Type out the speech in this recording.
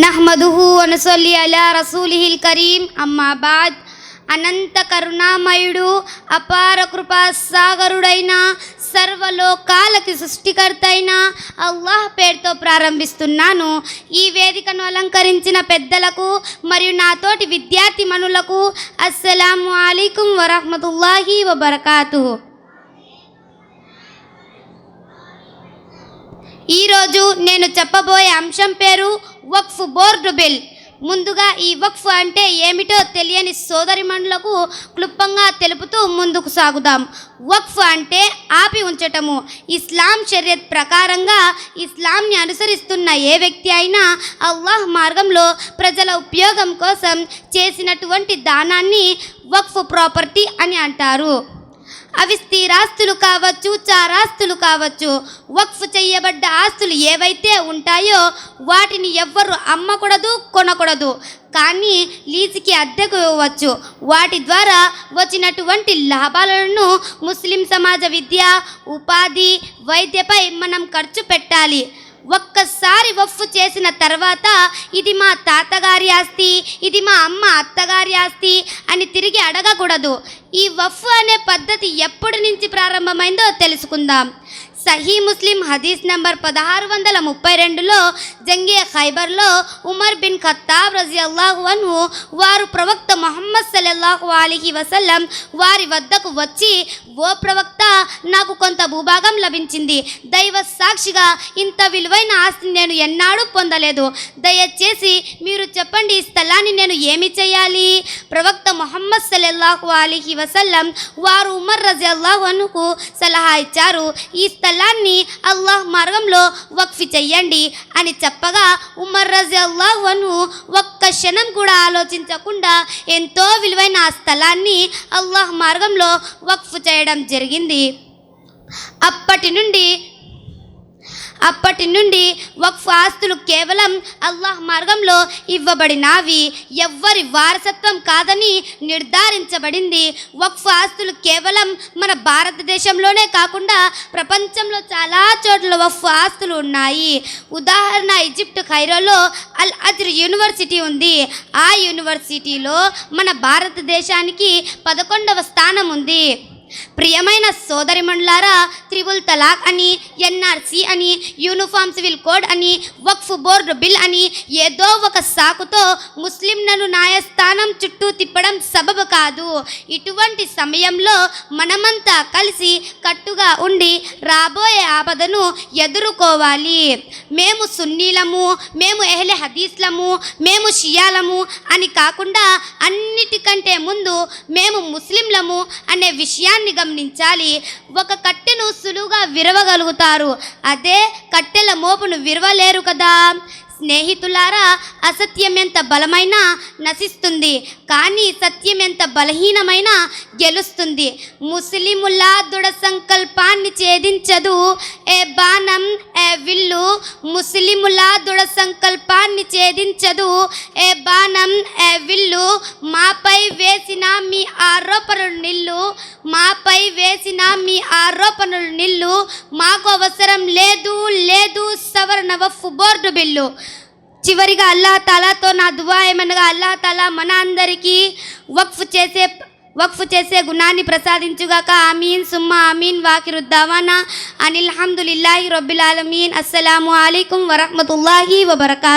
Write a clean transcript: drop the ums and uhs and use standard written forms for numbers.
నహ్మదుహు వ నుసల్లి అలా రసూలిహిల్ కరీం. అమ్మా బాద్. అనంత కరుణామయుడు, అపార కృపా సాగరుడైన, సర్వలోకాలకి సృష్టికర్త అయిన అల్లాహ్ పేరుతో ప్రారంభిస్తున్నాను. ఈ వేదికను అలంకరించిన పెద్దలకు మరియు నాతోటి విద్యార్థి మనులకు అస్సలాము అలైకుం వరహ్మతుల్లాహి వబరకాతుహు. ఈరోజు నేను చెప్పబోయే అంశం పేరు వక్ఫ్ బోర్డు బిల్. ముందుగా ఈ వక్ఫ్ అంటే ఏమిటో తెలియని సోదరిమణులకు క్లుప్తంగా తెలుపుతూ ముందుకు సాగుదాం. వక్ఫ్ అంటే ఆపి ఉంచటము. ఇస్లాం షరియత్ ప్రకారంగా ఇస్లాంని అనుసరిస్తున్న ఏ వ్యక్తి అయినా అల్లాహ్ మార్గంలో ప్రజల ఉపయోగం కోసం చేసినటువంటి దానాన్ని వక్ఫ్ ప్రాపర్టీ అని అంటారు. అవి స్థిరాస్తులు కావచ్చు, చారాస్తులు కావచ్చు. వక్ఫ్ చేయబడ్డ ఆస్తులు ఏవైతే ఉంటాయో వాటిని ఎవ్వరు అమ్మకూడదు, కొనకూడదు. కానీ లీజుకి అద్దెకు ఇవ్వచ్చు. వాటి ద్వారా వచ్చినటువంటి లాభాలను ముస్లిం సమాజ విద్య, ఉపాధి, వైద్యపై మనం ఖర్చు పెట్టాలి. ఒక్కసారి వక్ఫ్ చేసిన తర్వాత ఇది మా తాతగారి ఆస్తి, ఇది మా అమ్మ అత్తగారి ఆస్తి అని తిరిగి అడగకూడదు. ఈ వక్ఫ్ అనే పద్ధతి ఎప్పటి నుంచి ప్రారంభమైందో తెలుసుకుందాం. సహీ ముస్లిం హదీస్ నంబర్ 1632లో జంగే ఖైబర్లో ఉమర్ బిన్ ఖత్తాబ్ రజియల్లాహు అన్హు వారు ప్రవక్త ముహమ్మద్ సల్లల్లాహు అలైహి వసల్లం వారి వద్దకు వచ్చి, ఓ ప్రవక్త, నాకు కొంత భూభాగం లభించింది. దైవ సాక్షిగా ఇంత విలువైన ఆస్తిని నేను ఎన్నాడూ పొందలేదు. దయచేసి మీరు చెప్పండి, ఈ స్థలాన్ని నేను ఏమి చేయాలి? ప్రవక్త ముహమ్మద్ సల్లల్లాహు అలైహి వసల్లం వారు ఉమర్ రజియల్లాహు అన్హుకు సలహా ఇచ్చారు, ఈ స్థలాన్ని అల్లాహ్ మార్గంలో వక్ఫ్ చెయ్యండి అని చెప్పగా ఉమర్ రజియల్లాహు అన్హు ఒక్క క్షణం కూడా ఆలోచించకుండా ఎంతో విలువైన ఆ స్థలాన్ని అల్లాహ్ మార్గంలో వక్ఫ్ చేయడం జరిగింది. అప్పటి నుండి వక్ఫ్ ఆస్తులు కేవలం అల్లాహ్ మార్గంలో ఇవ్వబడినవి, ఎవ్వరి వారసత్వం కాదని నిర్ధారించబడింది. వక్ఫ్ ఆస్తులు కేవలం మన భారతదేశంలోనే కాకుండా ప్రపంచంలో చాలా చోట్ల వక్ఫ్ ఆస్తులు ఉన్నాయి. ఉదాహరణ, ఈజిప్ట్ ఖైరోలో అల్ అజ్ర్ యూనివర్సిటీ ఉంది. ఆ యూనివర్సిటీలో మన భారతదేశానికి 11వ స్థానం ఉంది. ప్రియమైన సోదరిమణులారా, త్రిబుల్ తలాక్ అని, ఎన్ఆర్సి అని, యూనిఫామ్ సివిల్ కోడ్ అని, వక్ఫ్ బోర్డు బిల్ అని ఏదో ఒక సాకుతో ముస్లింలను న్యాయస్థానం చుట్టూ తిప్పడం సబబు కాదు. ఇటువంటి సమయంలో మనమంతా కలిసి కట్టుగా ఉండి రాబోయే ఆపదను ఎదుర్కోవాలి. మేము సున్నీలము, మేము ఎహ్లే హదీస్లము, మేము షియాలము అని కాకుండా అన్నిటికంటే ముందు మేము ముస్లింలము అనే విషయాన్ని గమనించాలి. ఒక కట్టెను సులువుగా విరవగలుగుతారు, అదే కట్టెల మోపును విరవలేరు కదా. స్నేహితులారా, అసత్యం ఎంత బలమైనా నశిస్తుంది, కానీ సత్యం ఎంత బలహీనమైనా గెలుస్తుంది. ముస్లిముల దృఢ సంకల్పాన్ని ఛేదించదు ఏ బాణం ఏ విల్లు. ముస్లిముల దృఢ సంకల్పాన్ని ఛేదించదు ఏ బాణం ఏ విల్లు. మాపై వేసిన మీ ఆరోపణలు నిల్లు, మాపై వేసిన మీ ఆరోపణలు నిల్లు. మాకు అవసరం లేదు లేదు సవరణ వక్ఫ్ బోర్డు బిల్లు. చివరిగా అల్లాహ్ తాలాతో నా దువా ఏమనగా, అల్లాహ్ తాలా మన అందరికీ వక్ఫ్ చేసే గుణాన్ని ప్రసాదించుగాక. ఆమీన్ సుమ్మా ఆమీన్. వాకిరుద్దావానా అనిల్ హమ్దులిల్లాహి రబ్బిల్ ఆలమీన్. అస్సలాము అలైకుం వరహ్మతుల్లాహి వబరకాతుహు.